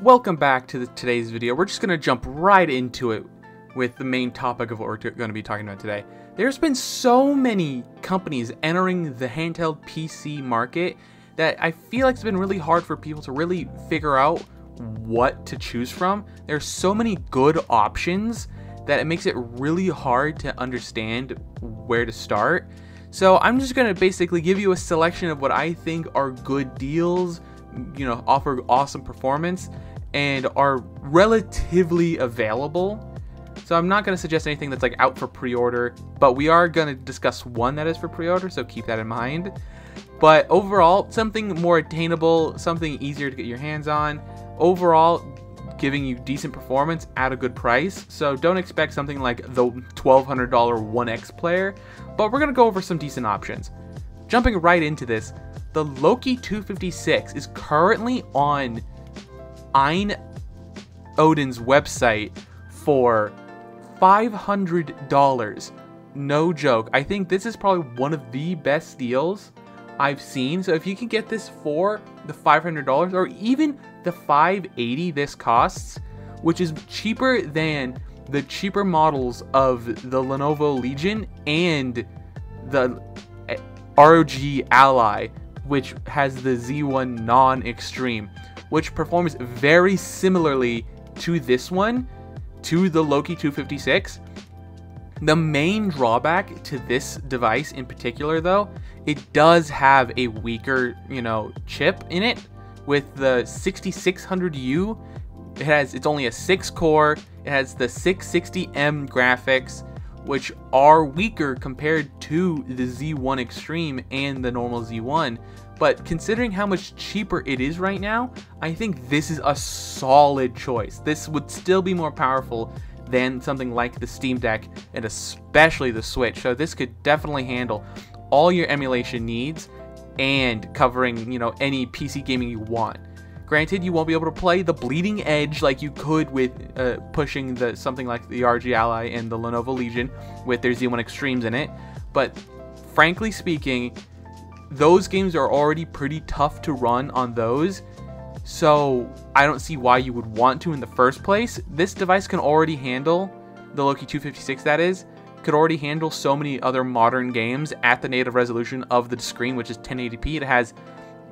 Welcome back to today's video. We're just going to jump right into it with the main topic of what we're going to be talking about today. There's been so many companies entering the handheld PC market that I feel like it's been really hard for people to really figure out what to choose from. There's so many good options that it makes it really hard to understand where to start. So I'm just going to basically give you a selection of what I think are good deals, offer awesome performance, and are relatively available. So I'm not going to suggest anything that's like out for pre-order, but we are going to discuss one that is for pre-order, so keep that in mind. But overall, something more attainable, something easier to get your hands on. Overall, giving you decent performance at a good price. So don't expect something like the $1,200 One X player, but we're going to go over some decent options. Jumping right into this, the Loki 256 is currently on Ein Odin's website for $500. No joke. I think this is probably one of the best deals I've seen. So if you can get this for the $500 or even the $580 this costs, which is cheaper than the cheaper models of the Lenovo Legion and the ROG Ally, which has the Z1 non-extreme, which performs very similarly to this one, to the Loki 256. The main drawback to this device in particular, though, it does have a weaker, chip in it with the 6600U. It's only a 6-core. It has the 660M graphics, which are weaker compared to the Z1 Extreme and the normal Z1. But considering how much cheaper it is right now, I think this is a solid choice. This would still be more powerful than something like the Steam Deck and especially the Switch. So this could definitely handle all your emulation needs and covering, any PC gaming you want. Granted, you won't be able to play the bleeding edge like you could with pushing something like the ROG Ally and the Lenovo Legion with their Z1 Extremes in it. But frankly speaking, those games are already pretty tough to run on those. So I don't see why you would want to in the first place. This device can already handle, the Loki 256 that is, could already handle so many other modern games at the native resolution of the screen, which is 1080p. It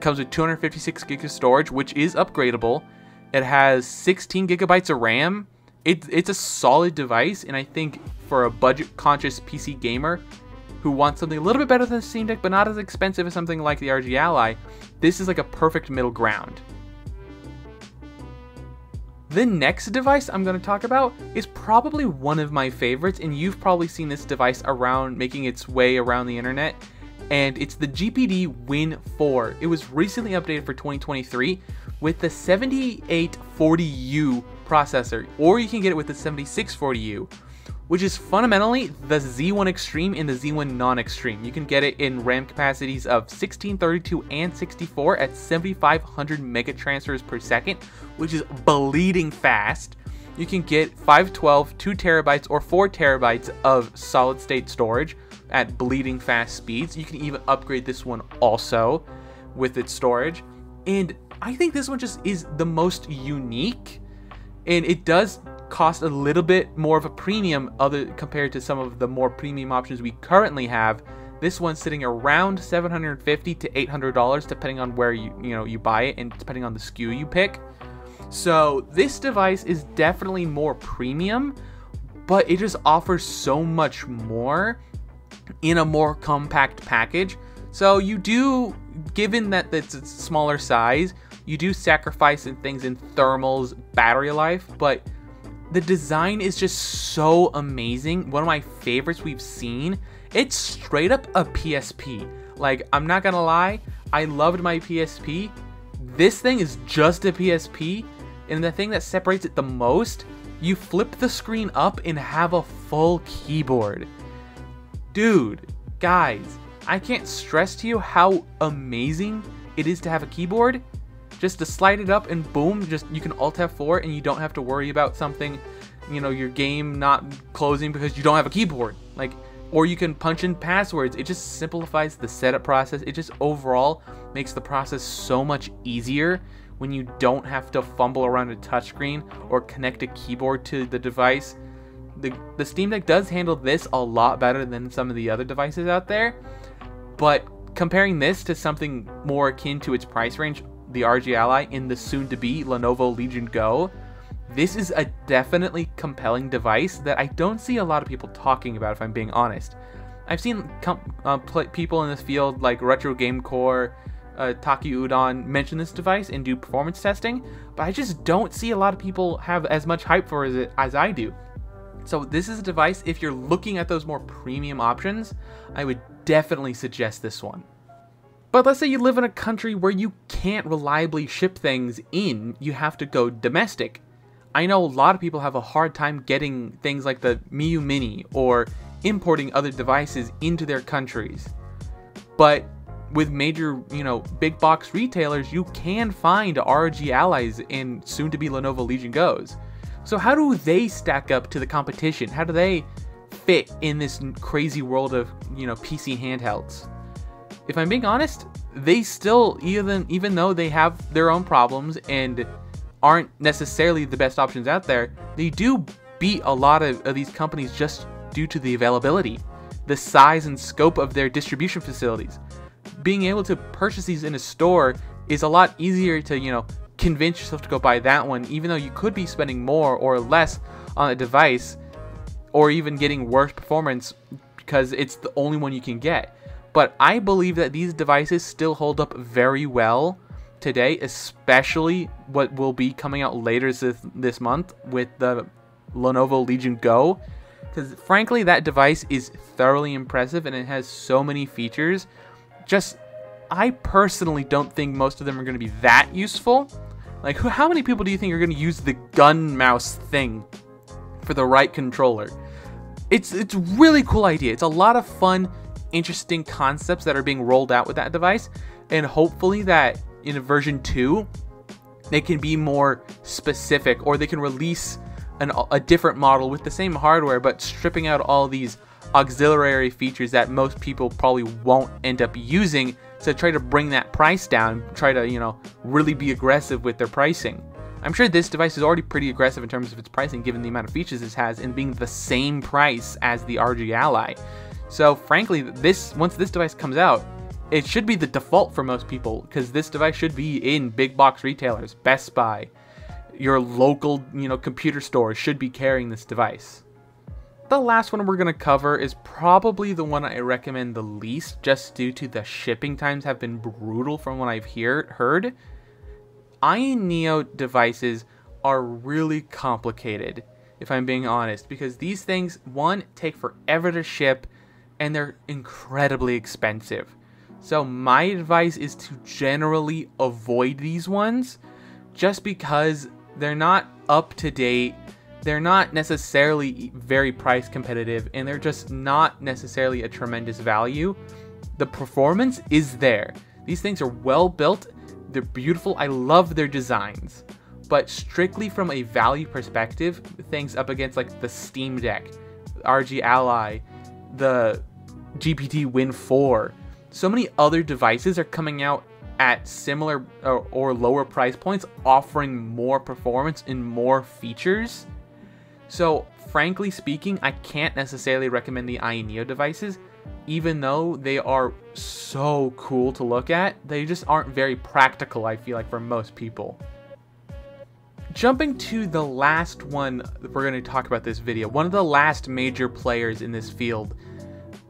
comes with 256 gigs of storage, which is upgradable. It has 16 gigabytes of RAM. It's a solid device, and I think for a budget-conscious PC gamer who wants something a little bit better than the Steam Deck, but not as expensive as something like the ROG Ally, this is like a perfect middle ground. The next device I'm going to talk about is probably one of my favorites, and you've probably seen this device making its way around the internet, and it's the GPD Win 4. It was recently updated for 2023 with the 7840U processor, or you can get it with the 7640U, which is fundamentally the Z1 Extreme and the Z1 non-extreme. You can get it in RAM capacities of 16, 32, and 64 at 7,500 mega transfers per second, which is bleeding fast. You can get 512, 2 terabytes, or 4 terabytes of solid-state storage at bleeding fast speeds. You can even upgrade this one also with its storage. And I think this one just is the most unique, and it does cost a little bit more of a premium compared to some of the more premium options we currently have. This one's sitting around $750 to $800 depending on where you buy it and depending on the SKU you pick. So this device is definitely more premium, but it just offers so much more in a more compact package. So you do, given that it's a smaller size, you do sacrifice in things in thermals, battery life, but the design is just so amazing. One of my favorites we've seen. It's straight up a PSP. Like, I'm not gonna lie, I loved my PSP. This thing is just a PSP, and the thing that separates it the most, you flip the screen up and have a full keyboard. Dude, guys, I can't stress to you how amazing it is to have a keyboard. Just to slide it up and boom, you can Alt F4 and you don't have to worry about something, your game not closing because you don't have a keyboard. Or you can punch in passwords. It just simplifies the setup process. It just overall makes the process so much easier when you don't have to fumble around a touchscreen or connect a keyboard to the device. The Steam Deck does handle this a lot better than some of the other devices out there, but comparing this to something more akin to its price range, the RG Ally in the soon-to-be Lenovo Legion Go, this is a definitely compelling device that I don't see a lot of people talking about, if I'm being honest. I've seen people in this field like Retro Game Core, Taki Udon mention this device and do performance testing, but I just don't see a lot of people have as much hype for it as I do. So this is a device, if you're looking at those more premium options, I would definitely suggest this one. But let's say you live in a country where you can't reliably ship things in, you have to go domestic. I know a lot of people have a hard time getting things like the Miu Mini or importing other devices into their countries. But with major, big box retailers, you can find ROG Allies and soon to be Lenovo Legion Go's. So how do they stack up to the competition? How do they fit in this crazy world of, PC handhelds? If I'm being honest, they still, even though they have their own problems and aren't necessarily the best options out there, they do beat a lot of these companies just due to the availability, the size and scope of their distribution facilities. Being able to purchase these in a store is a lot easier to, convince yourself to go buy that one, even though you could be spending more or less on a device, or even getting worse performance because it's the only one you can get. But I believe that these devices still hold up very well today, especially what will be coming out later this month with the Lenovo Legion Go, because frankly that device is thoroughly impressive and it has so many features. I personally don't think most of them are going to be that useful. Like, how many people do you think are going to use the gun mouse thing for the right controller? It's a really cool idea. It's a lot of fun, interesting concepts that are being rolled out with that device, and hopefully that in version 2 they can be more specific, or they can release a different model with the same hardware but stripping out all these auxiliary features that most people probably won't end up using, to try to bring that price down, try to, really be aggressive with their pricing. I'm sure this device is already pretty aggressive in terms of its pricing given the amount of features it has and being the same price as the RG Ally. So frankly, once this device comes out, it should be the default for most people, because this device should be in big box retailers. Best Buy, your local, computer store should be carrying this device. The last one we're going to cover is probably the one I recommend the least, just due to the shipping times have been brutal from what I've heard. Ion Neo devices are really complicated, if I'm being honest, because these things, one, take forever to ship, and they're incredibly expensive. So my advice is to generally avoid these ones, just because they're not up to date. They're not necessarily very price competitive, and they're just not necessarily a tremendous value. The performance is there. These things are well built, they're beautiful, I love their designs. But strictly from a value perspective, things up against like the Steam Deck, RG Ally, the GPT Win 4, so many other devices are coming out at similar or lower price points, offering more performance and more features. So frankly speaking, I can't necessarily recommend the Ion Neo devices, even though they are so cool to look at. They just aren't very practical, I feel like, for most people. Jumping to the last one that we're going to talk about this video, one of the last major players in this field,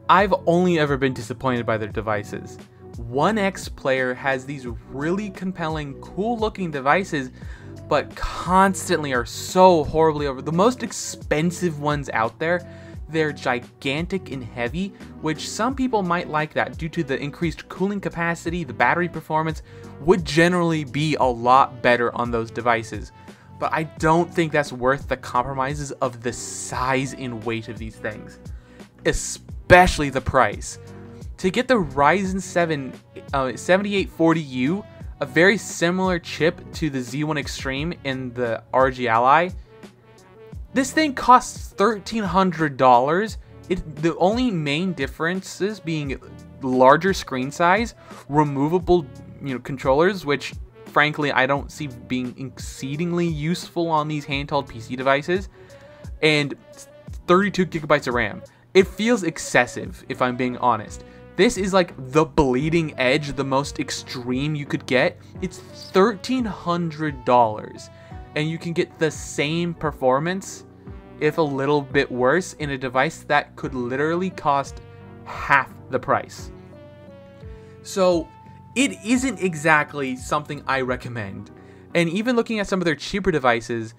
I've only ever been disappointed by their devices. 1X Player has these really compelling, cool looking devices, but constantly are so horribly over. The most expensive ones out there, they're gigantic and heavy, which some people might like that due to the increased cooling capacity. The battery performance would generally be a lot better on those devices, but I don't think that's worth the compromises of the size and weight of these things, especially the price. To get the Ryzen 7 7840U, a very similar chip to the Z1 Extreme in the RG Ally, this thing costs $1,300. The only main differences being larger screen size, removable controllers, which frankly I don't see being exceedingly useful on these handheld PC devices. And 32 gigabytes of RAM. It feels excessive, if I'm being honest. This is like the bleeding edge, the most extreme you could get. It's $1,300, and you can get the same performance, if a little bit worse, in a device that could literally cost half the price. So it isn't exactly something I recommend. And even looking at some of their cheaper devices,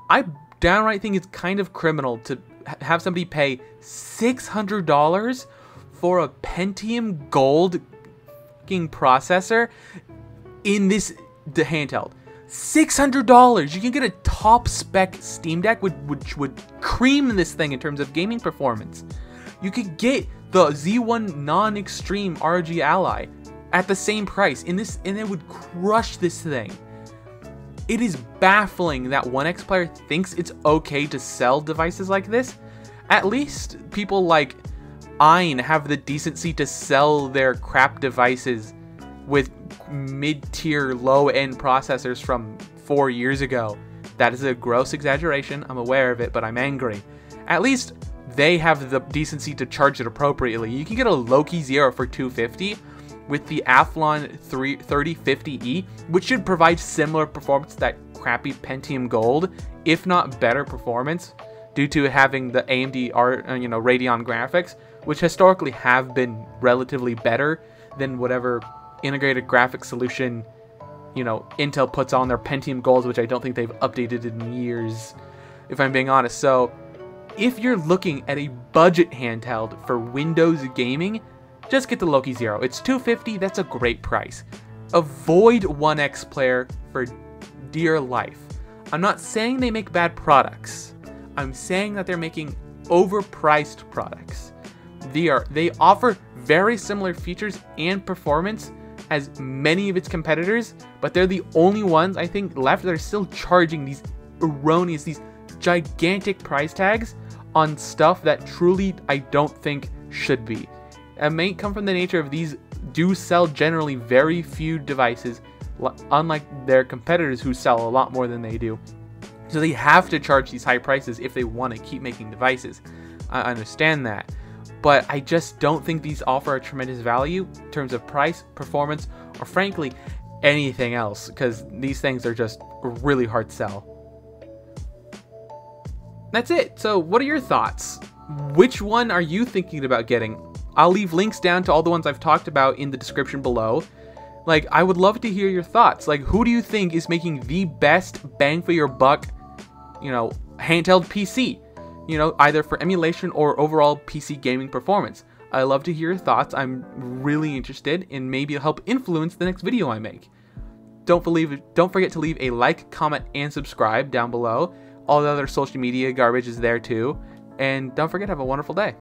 I downright think it's kind of criminal to have somebody pay $600 for a Pentium Gold processor in this handheld. $600! You can get a top spec Steam Deck which would cream this thing in terms of gaming performance. You could get the Z1 non-extreme ROG Ally at the same price in this, and it would crush this thing. It is baffling that 1X Player thinks it's okay to sell devices like this. At least people like Ein have the decency to sell their crap devices with mid-tier, low-end processors from 4 years ago. That is a gross exaggeration, I'm aware of it, but I'm angry. At least they have the decency to charge it appropriately. You can get a Loki Zero for $250 with the Athlon 3050E, which should provide similar performance to that crappy Pentium Gold, if not better performance, due to having the AMD Radeon graphics, which historically have been relatively better than whatever integrated graphics solution, Intel puts on their Pentium Golds, which I don't think they've updated in years, if I'm being honest. So if you're looking at a budget handheld for Windows gaming, just get the Loki Zero. It's $250, that's a great price. Avoid 1X Player for dear life. I'm not saying they make bad products. I'm saying that they're making overpriced products. They offer very similar features and performance as many of its competitors, but they're the only ones, I think, left that are still charging these erroneous, these gigantic price tags on stuff that truly I don't think should be. It may come from the nature of these do sell generally very few devices, unlike their competitors who sell a lot more than they do. So they have to charge these high prices if they want to keep making devices. I understand that. But I just don't think these offer a tremendous value in terms of price, performance, or frankly, anything else, because these things are just really hard to sell. That's it. So what are your thoughts? Which one are you thinking about getting? I'll leave links down to all the ones I've talked about in the description below. Like, I would love to hear your thoughts. Like, who do you think is making the best bang for your buck, handheld PC? Either for emulation or overall PC gaming performance. I love to hear your thoughts. I'm really interested, and maybe it'll help influence the next video I make. Don't forget to leave a like, comment, and subscribe down below. All the other social media garbage is there too. And don't forget to have a wonderful day.